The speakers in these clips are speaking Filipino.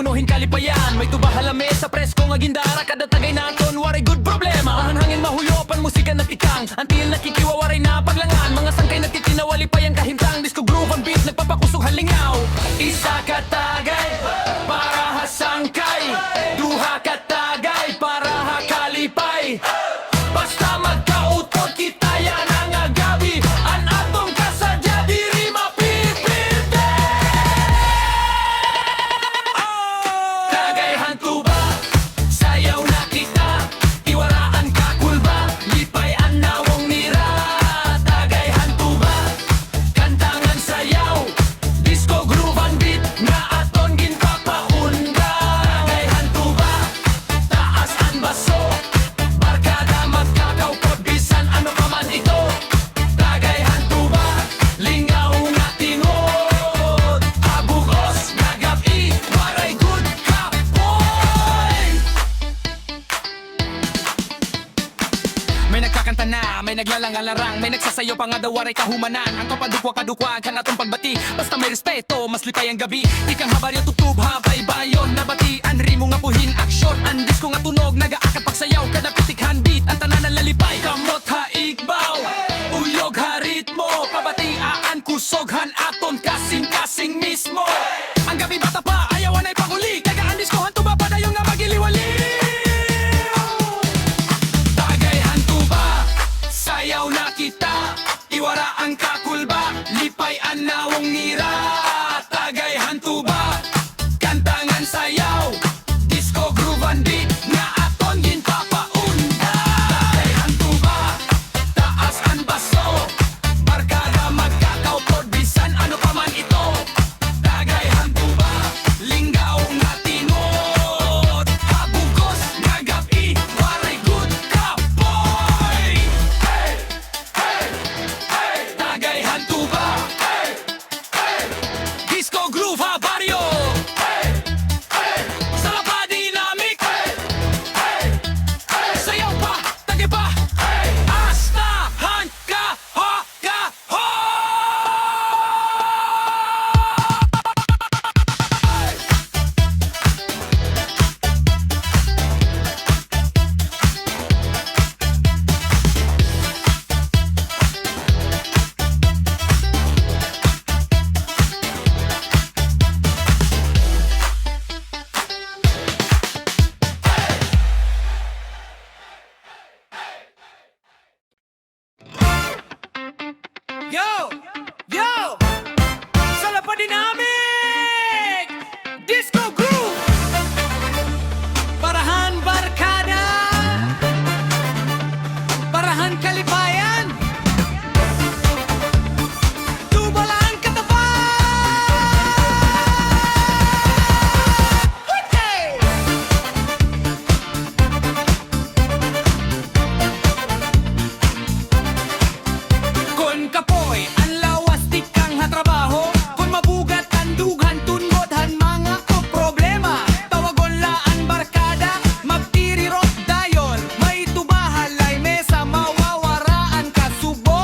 punuhin kalipayan. May tuba halame sa presko nga gindara, kada tagay naton waray good problema. Mahanhangin mahuyopan musika nagtikang, antil nakikiwa waray na paglangan. Mga sangkay nagtitinawali pa yung kahintang, disco groove ang beat nagpapakusog halingaw. Isa ka tagay para hasangkay, duha ka tagay para hakalipay. Basta magkautot kita yan ang agabi, an atong kasadya diri mapipilde. Tagay hantuba, sayaw na kita, iwaraan ka kulba, lipay ang nawong nira. Tagay hantuba, kantangan sayaw, disco groove ang beat nga aton ginpapaunda. Tagay hantuba, taas ang baso, barkada magkakaw bisan ano pa man ito. Tagay hantuba, lingaw nga tinod, abugos nga gabi, waray good kapoy. May nagkakanta na, may naglalangalarang, may nagsasayo pa nga daw waray kahumanan. Ang kapadukwa-kadukwa ka natong pagbati, basta may respeto, mas lipay ang gabi. Ikang habaryo tutub, habay bayon, nabatian, rimo nga puhin, aksyon. Ang disco nga tunog, nagaakat pagsayaw, kada pitikhan beat, ang tanan na lalipay. Kamot ha igbaw, uyog ha ritmo, pabatiaan, kusoghan aton, kasing-kasing mismo. Ang gabi bata pa, ayawan ay panguli, kagaan disco hantuba pa dayon nga magiliwali. Tagay hantuba, sayaw na kita, iwara ang kakulba, lipay ang nawong ngira. Tagay hantuba, kantangan sayaw, disco groove and beat nga aton ginpapaunda. Tagay hantuba, taas ang baso, barkada magkakaupod, bisan ano pa man ito. Tagay hantuba, lingaw nga tinod, abugos nga gabi, waray good kapoy. Hey! Hey! Hey! Tagay hantuba, hey! Hey! Disco groove ha baryo, hey! Hey! Sarap ha dynamic, hey! Hey! Hey! Sayaw pa, tagay pa, hey! Astahan ka ha ka ho! Yo! Yo! Sarap pa dynamic! Disco groove! Parahan barkada, parahan kalipayan, tubalaan katapat. Okay! Kon kapoy, ang lawas di kang hatrabaho, kon mabugat ang dughan tunod han mga ko problema. Tawagon la ang barkada, magtirirot dayon, may tubahalay mesa mawawaraan ka subo.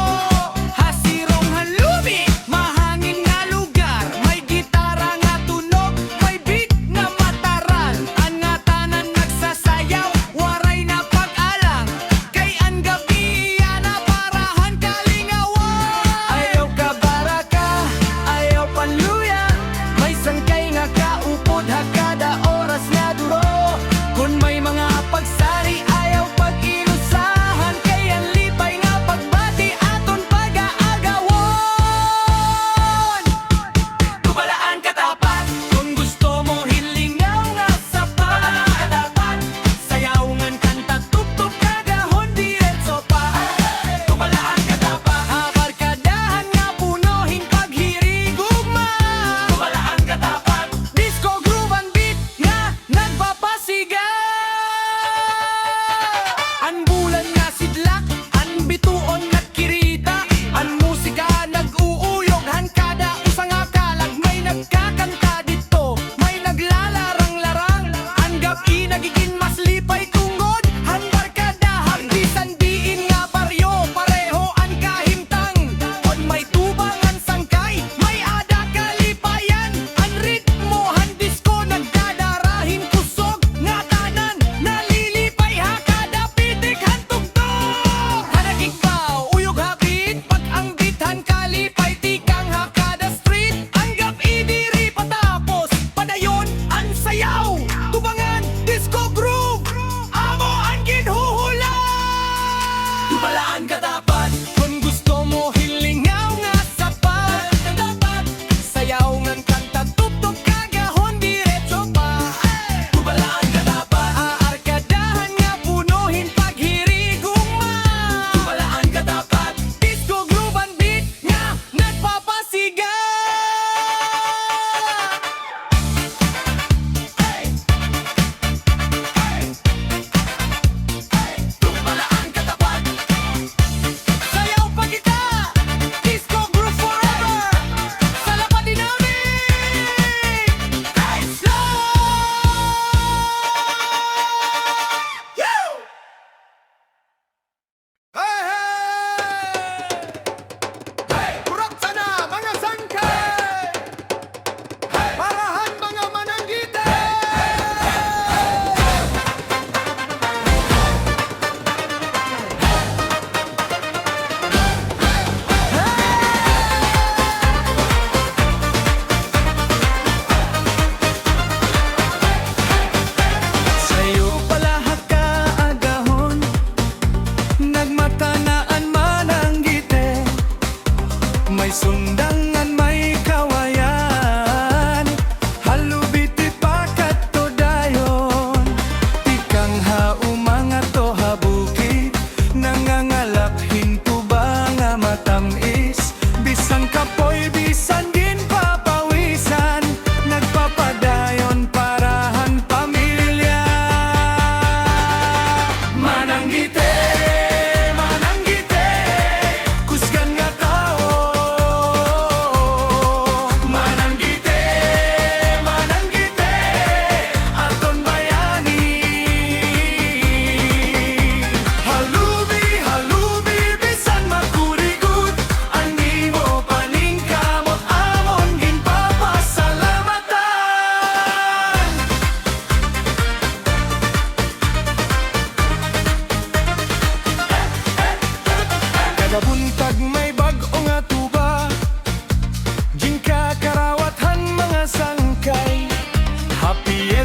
Hasirong halubi, mahangin nga lugar, may gitara nga tunog, may beat nga mataral. Ang nga tanan nagsasayaw, waray na pag-alang, kay ang gabi na parahan kalingawan. Ayaw ka baraka, ayaw panluya, may sangkay nga kaupod ha kada oras nga duro. Kung may mga pagsari, ayaw pag-inusahan, kay ang lipay nga pagbati aton pag-aagawon. Tubalaan ka tapat, kung gusto mo hilingaw nga sapat. Dapat sayawngan kanta tuptop kagahon diretso pa. Tubalaan ka dapat, habarkadahan nga punohin paghirigugma. Tubalaan ka dapat, disco groove ang beat nga nagpapasigaw. Ang bulan nga sidlak, ang bituon nagkirita, ang musika nag-uuyog, han kada usa nga kalag, may nagkakanta dito, may naglalarang-larang. Ang gabi nagiging mas lipay tungod, han barkadahan, bisan diin nga baryo, pareho ang kahimtang. Kon may tubang ang sangkay, may ada kalipayan, ang ritmo han disco nagdadaan.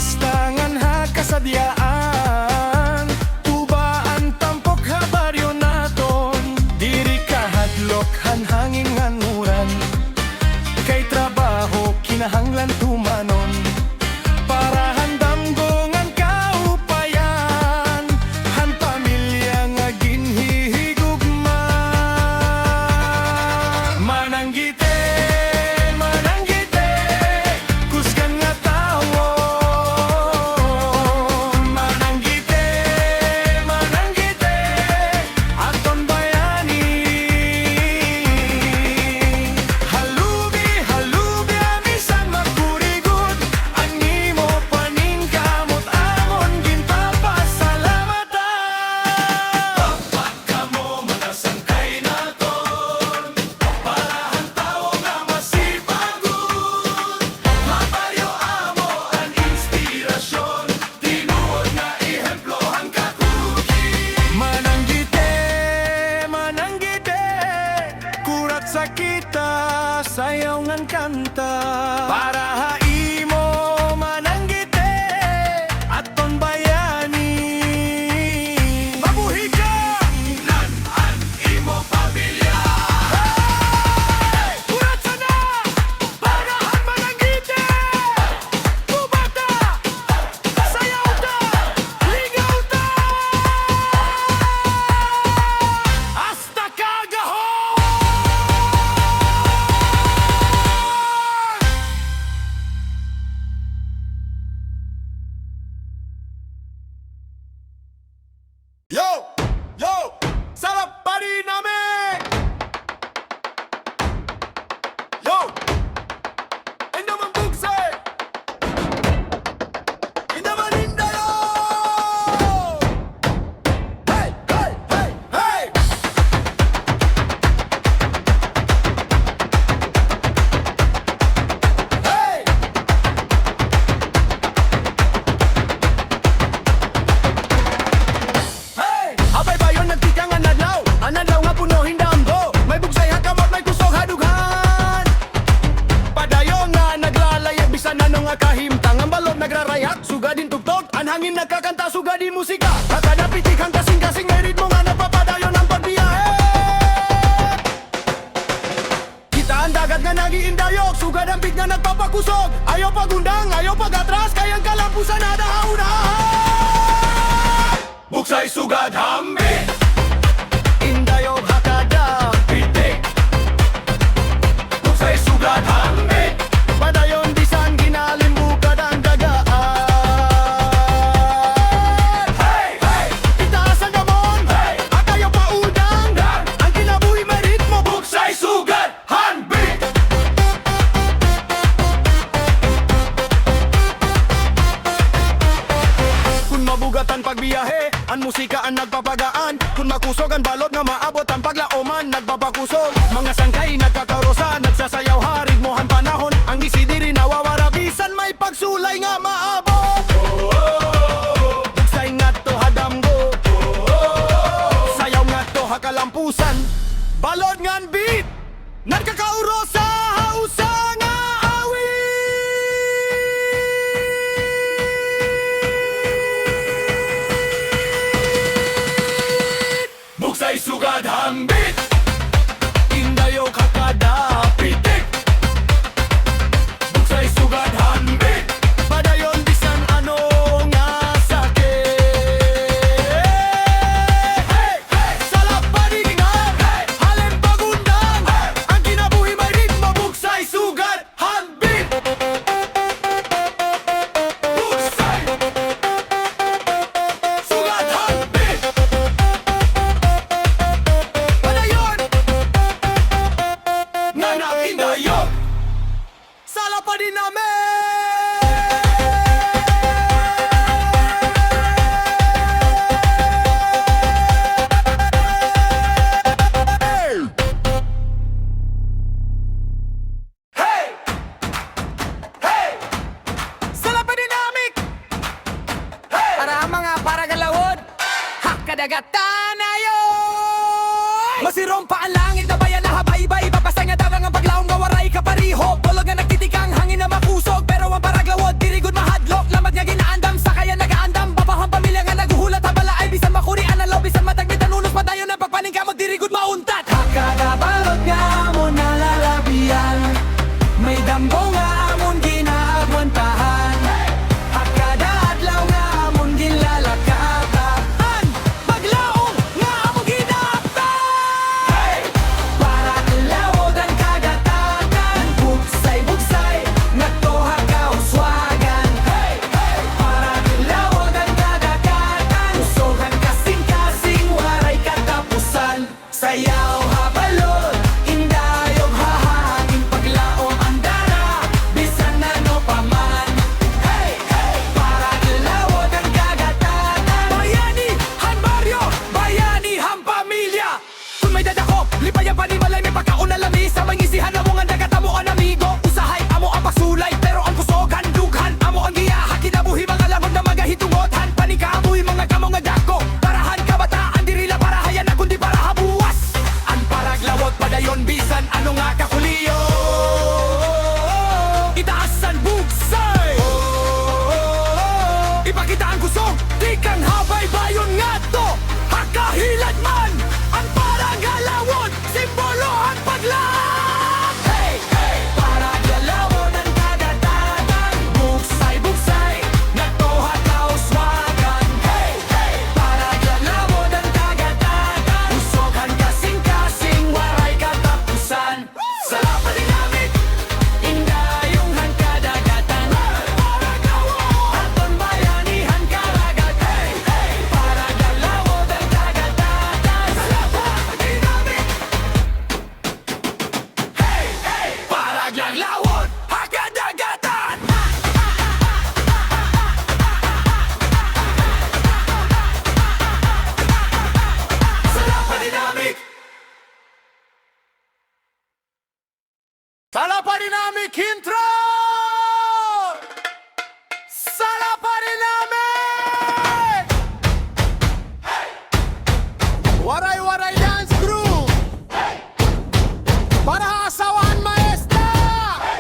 Piestangan ha kasadyaan, tubaan tampok ha baryo naton. Diri kahadlok hanhangin nganuran, kay trabaho kinahanglan tumanon. Para handamgongan kaupayan, han pamilya nga ginhihigugma. Mananggite, mananggite, kusgan nga tawo. Mananggite, mananggite, aton bayani. Halubi, halubi, amisan magkurigod, ang imo paningkamot amon ginpapasalamatan. Tapat kamo mga sangkay naton, parahan tao nga masipagod. Mabaryo amo ang inspirasyon, tinuod nga ihemplo ang kakuki. Mananggite, mananggite, kurat sa kita, sayaw ngan kanta. Para haimo mananggite, aton bayani. Mabuhi ka! Nan ang imo pamilya. Hey! Kurat sana! Para han mananggite! Kubata! Sayaw ta! Ligaw ta! Hasta kagahon! Yo! Yo! Sarap pa rin namin! Yo! Ay naman bugsay! Ay naman hindayo! Hey! Hey! Hey! Hey! Hey! Hey! Abay bayon nagtikang anadlaw, anadlaw nga puno hindamgo. May bugsay hakamot, may kusog hadughan. Padayon nga naglalayag, bisan ano nga kahimtang. Ang balod nagrarayat, sugadin tugtog, ang hangin nagkakanta, sugadin musika. Kakada pitikang kasing-kasing, may ritmo nga napapadayon ang pagbiyahe. Kita ang dagat nga nagiindayog, sugad ang big nga nagpapakusog. Ayaw pagundang, ayaw pagatras, kayang kalampusan na dahauna. Buksay sugad hambit, indayog hakada pitik. Buksay sugad hambit, padayon bisan ginalimbukad ang dagaan. Hey! Hey! Itaas ang gamon, hey! Akayaw pa udang, ang kinabuhi may ritmo. Buksay sugad hambit. Kung mabugatan pagbiyahe, ang musika ang nagpapagaan. Kung makusog ang balot nga maabot ang paglaoman, nagpapakusog. Mga sangkay nagkakarosa, nagsasayaw harig mohan panahon. Ang isidiri nawawara, bisan may pagsulay nga maabot. Bugsay nga to hadamgo, sayaw nga to hakalampusan. Balot ngan beat, nagkakaurosa, hausa nga awit. Buksay sugad hambit, indayo kakada pitik. Buksay sugad hambit, padayon bisan ano nga sakit. Hey! Hey! Salap paningan, hey! Halem pagundang, hey! Ang kinabuhi may ritmo, buksay sugad hambit. Buksay sugad hambit, padayon nga nakindayog. Sala pa din namin. Hey! Hey! Sala pa dinamik! Hey! Para ang mga paragalawod, hakadagatan na yun! Masirong pa ang langit na bayan na habay-bay. Papasay nga darang ang paglaong gawaray kapariho. Bulog nga nagtitikang hangin na makusog, pero ang paraglawod dirigod mahadlok. Lamad nga Ipakita ang kusog, di kang habay bayon nga to. Hakahilad man, ang parang galawon, simbolo ang paglaak. Hey, hey, para galawon ang kadatagan, buksay-buksay, nagtuhat kauswagan. Hey, hey, para galawon ang kadatagan, usogan kasing-kasing, waray katapusan. Sa lapa dinamit, indayong kadagatan. Para galawon, aton bayanihan karagat. Hey, hey, para galawon ang kadagatan. Sa lapa dinamit. Hey, hey, para galawon, hakadagatan. Sa lapa dinamit. Salapa Dynamic intro! Salapa Dynamic! Waray-waray dance crew! Para asawahan maestra!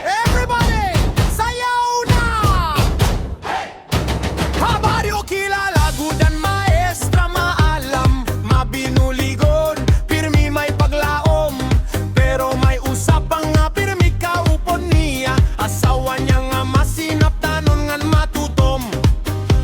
Everybody! Sayaw na! Habaryo kilala, gudan maestra maalam, mabinuligon, pirmi may paglaom, pero may usapang nga pirmi kaupon niya, asawa niya nga masinaptanon ngan matutom.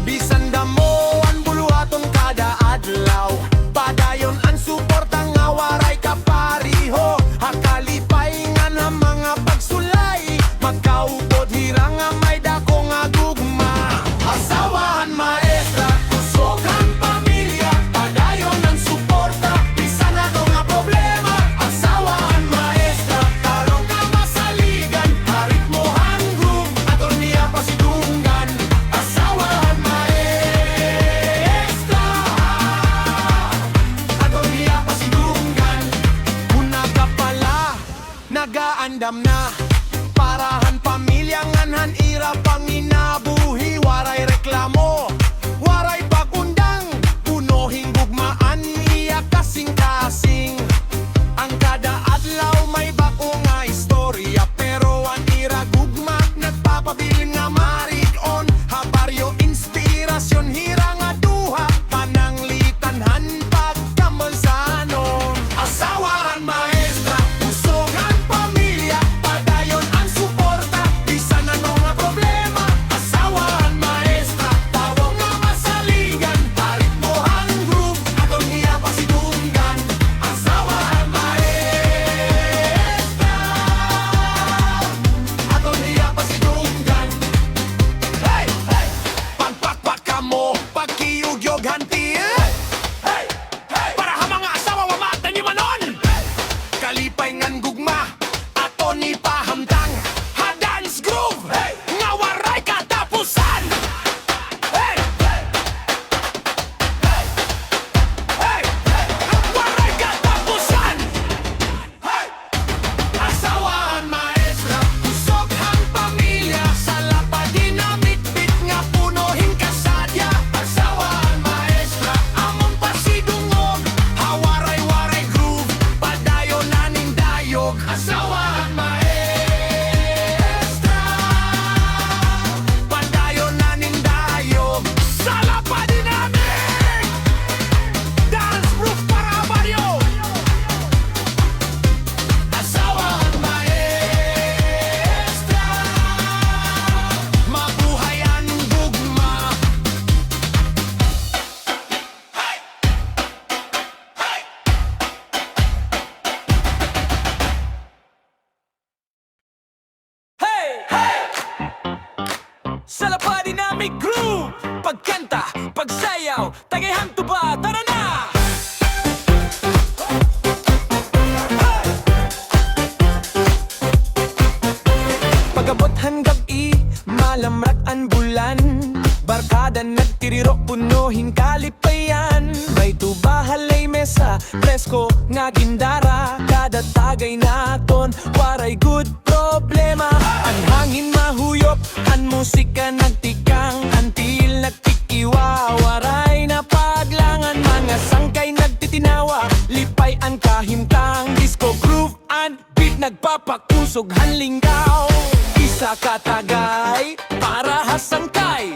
Bisan damo ang buluhaton kada adlaw, padayon ang suporta nga waray kapariho, hakalipay nga na mga pagsulay, magkaupod hirang nga may dako nga gugma. Asawahan maestra, kusog ang pamilya, padayon ang suporta, bisan ato nga problema. Asawahan maestra, tarong nga masaligan, harit mo ang groove, aton niya pasidunggan. Asawahan maestra, aton niya pasidunggan. Una ka pala, nagaandam na, parahan pamilya nganhan ira panginabuhi, waray reklamo, waray pagundang, punohing gugmaan iya kasing-kasing. Ang kada adlaw may bako nga istorya, pero ang ira gugma nagpapabilin nga mariton. Habaryo inspirasyon hira nga duha, pananglitanhan pagkamalsanon. Asawahan maestra, usog ang pamilya, padayon ang suporta, bisan ano nga problema. Asawahan maestra, tawag nga masaligan, harit mo ang groove, aton niya pasidunggan. Asawahan maestra, aton niya pasidunggan. Hey, hey, pagpakpak ka mo, pagkiyugyog hanti. Hey, hey, para ha mga asawa wamatan ni manon. Kalipay ngan gugma, ato ni pahamtang, ha dance groove, nga waray katapusan. Hey, hey, hey, hey, waray katapusan. Hey, asawahan maestra, usog ang pamilya, sa lapa dinamit bit nga punohin kasadya. Asawahan maestra, amon pasidungog, hawaray-waray groove, padayon naning dayog. Asawahan maestra, padayon naning dayog. Sa lapa dinamit, dance proof para baryo. Asawahan maestra, mabuhay ang gugma. Hey! Hey! Hey! Hey! Sa Lapa Dynamic Crew, pagkanta, pagsayaw, tagayhan tuba, tara na! Pagabot hanggab malamrak ang bulan, barkada nagtiriro, punuhin kalipayan. May tuba halay mesa, presko nga gindara, kada tagay naton, waray good problema. Ang hangin mahuyop, ang musika nagtikang, antil nagtikiwa, waray na paglangan. Mga sangkay nagtitinawa, lipay ang kahimtang, disco groove and beat nagpapakusog hanlinggaw. Isa katagay para hasangkay,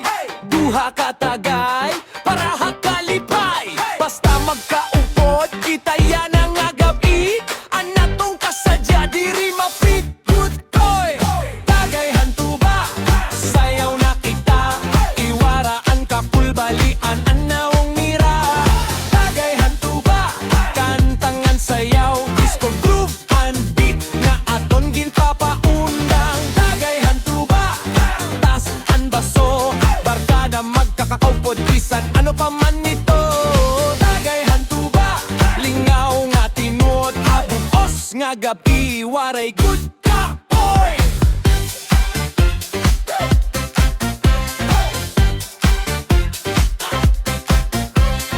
Duha ka tagay para hakalipay. Basta magkaupod kita yan ang agabi. Anatong kasadya diri mapit good koy. Tagay hantuba sayaw na kita. Iwaraan ka pulbalian anawong mira. Tagay hantuba kantangan sayaw. Disco groove and beat nga aton ginpapaundang. Tagay hantuba tas an baso. Barkada magkakakaupod bisan ano pa man nito. Tagay hantuba lingaw nga tinuod. Abugos nga gabi waray good ka boy.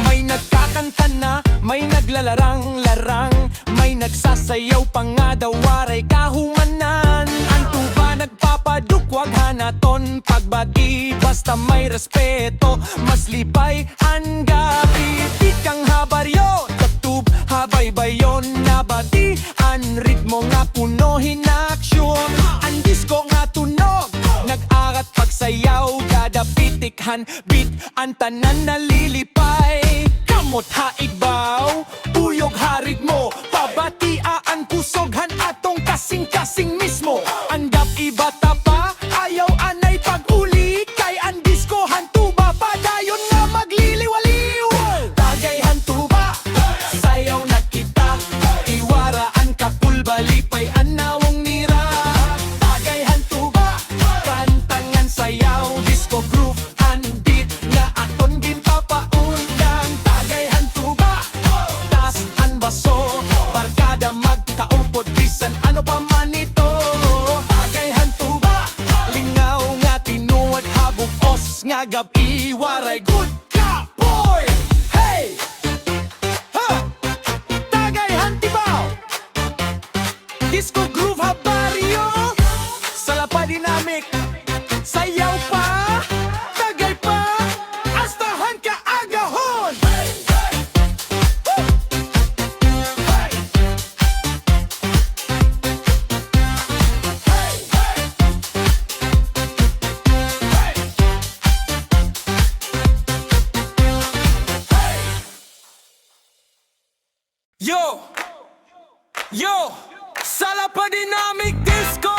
May nagkakanta na, may naglalarang-larang. May nagsasayaw pa nga daw waray kahumanan. Ang tuba nagpapadukwag hanaton pagbati. Basta may respeto, mas lipay ang gabi. Di kang habaryo, tatub habay bayon na bati. Ang ritmo nga punohin na aksyon. Ang disco nga tunog, nag-arat pagsayaw. Dadapitikhan beat, ang tanan nalilipay. Kamot haigbaw, uyog harig mo. Pabatiaan kusoghan atong kasing-kasing mismo. Andap ibata pa, ayaw anay pag-uli. Kay ang disco hantuba pa dayon nga magliliwaliw. Tagay hantuba, sayaw na kita. Iwaraan ka pulbalipay anawong nira. Tagay hantuba, kantangan sayaw. Disco groove and beat nga aton ginpapaundang. Tagay hantuba, tas an baso. Barkada magkaupod bisan ano pa man ito. Tagay hantuba, lingaw nga tinuod. Habugos nga gabi waray good ka boy. Hey! Ha! Tagay hantibaw, disco groove habaryo. Salapa dynamic, sayaw pa, tagay pa, astahan ka agahon. Yo! Yo! Salapa Dynamic Disco!